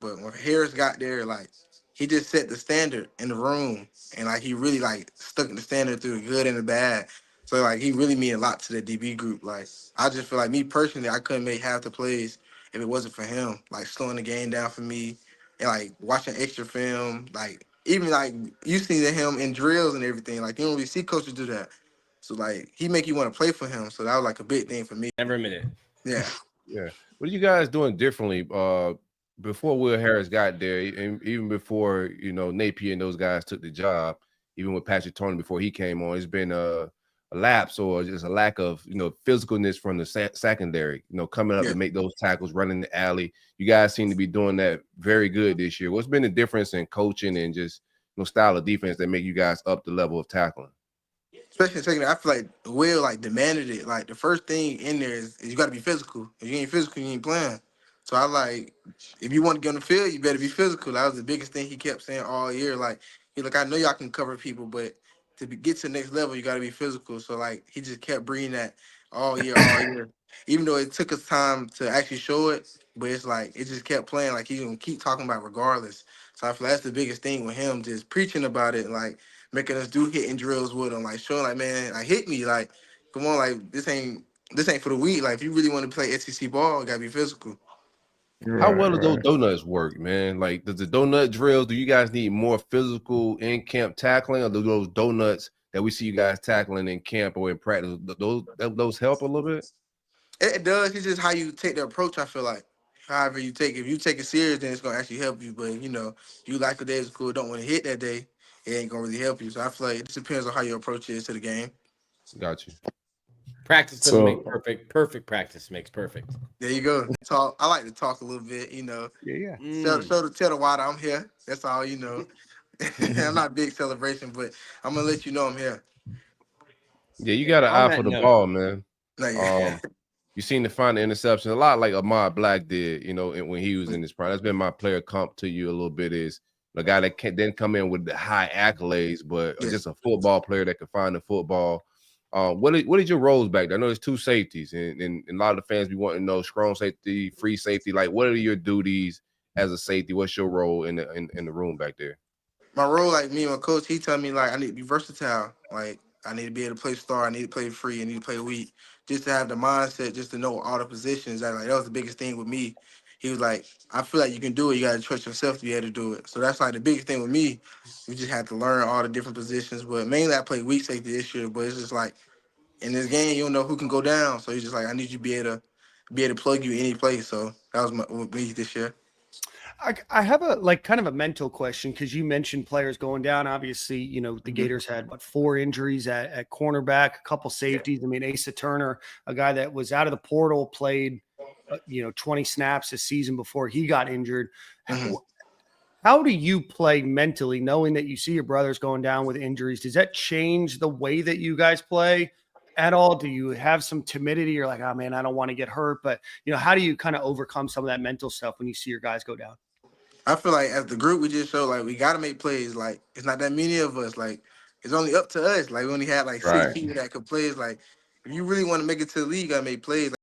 But when Harris got there, like he just set the standard in the room, and like he really like stuck in the standard through the good and the bad. So like he really mean a lot to the DB group. Like I just feel like me personally, I couldn't make half the plays if it wasn't for him. Like slowing the game down for me, and like watching extra film. Like even like you see him in drills and everything. Like you don't really see coaches do that. So like he make you want to play for him. So that was like a big thing for me. Never a minute. Yeah. Yeah. What are you guys doing differently? Before Will Harris got there, and even before Napier and those guys took the job, even with Patrick Thornton before he came on, it's been a lapse or just a lack of physicalness from the secondary. Coming up Yeah. to make those tackles, running the alley. You guys seem to be doing that very good this year. What's been the difference in coaching and just style of defense that make you guys up the level of tackling? Especially in second, I feel like Will like demanded it. Like the first thing in there is you got to be physical. If you ain't physical, you ain't playing. So I like, if you want to get on the field, you better be physical. That was the biggest thing he kept saying all year. Like he like, I know y'all can cover people, but get to the next level, you got to be physical. So like he just kept bringing that all year, all year. Even though it took us time to actually show it, but it's like it just kept playing. Like he's gonna keep talking about it regardless. So I feel like that's the biggest thing with him, just preaching about it, like making us do hitting drills with him, like showing like, man, like hit me, like come on, like this ain't for the weak. Like if you really want to play SEC ball, you gotta be physical. How Right, well do those right. donuts work, man? Like, does the donut drills, do you guys need more physical in-camp tackling, or do those donuts that we see you guys tackling in camp or in practice, those help a little bit? It does. It's just how you take the approach. I feel like, however you take it. If you take it serious, then it's gonna actually help you. But you like the day is cool, don't want to hit that day, it ain't gonna really help you. So I feel like it just depends on how your approach is to the game. Got you. Practice doesn't make So perfect. Perfect practice makes perfect. There you go. Talk. I like to talk a little bit. yeah, yeah. Mm. Tell the water I'm here. That's all. I'm not a big celebration, but I'm gonna let you know I'm here. Yeah, you got an On eye for that the note, ball, man. Like, Um, you seem to find the interception a lot like Ahmad Black did, when he was in his prime. That's been my player comp to you a little bit, is the guy that didn't come in with the high accolades, but yeah. just a football player that could find the football. What is your roles back there? I know there's two safeties, and a lot of the fans be wanting to know strong safety, free safety. Like, what are your duties as a safety? What's your role in the room back there? My role, like me and my coach, he tell me like I need to be versatile. Like I need to be able to play star, I need to play free, I need to play weak. Just to have the mindset, just to know all the positions. That was the biggest thing with me. He was like, I feel like you can do it. You got to trust yourself to be able to do it. So that's like the biggest thing with me. We just had to learn all the different positions. But mainly I play weak safety this year. But it's just like in this game, you don't know who can go down. So he's just like, I need you to be able to plug you any place. So that was with me this year. I have a like kind of a mental question because you mentioned players going down. Obviously, the Mhm. Gators had four injuries at cornerback, a couple safeties. I mean, Asa Turner, a guy that was out of the portal, played 20 snaps a season before he got injured. Mhm. How do you play mentally, knowing that you see your brothers going down with injuries? Does that change the way that you guys play at all? Do you have some timidity? You're like, oh man, I don't want to get hurt. But how do you kind of overcome some of that mental stuff when you see your guys go down? I feel like as the group, we just show like we got to make plays. Like it's not that many of us. Like it's only up to us. Like we only had like six Right. people that could play. It's like if you really want to make it to the league, you gotta make plays.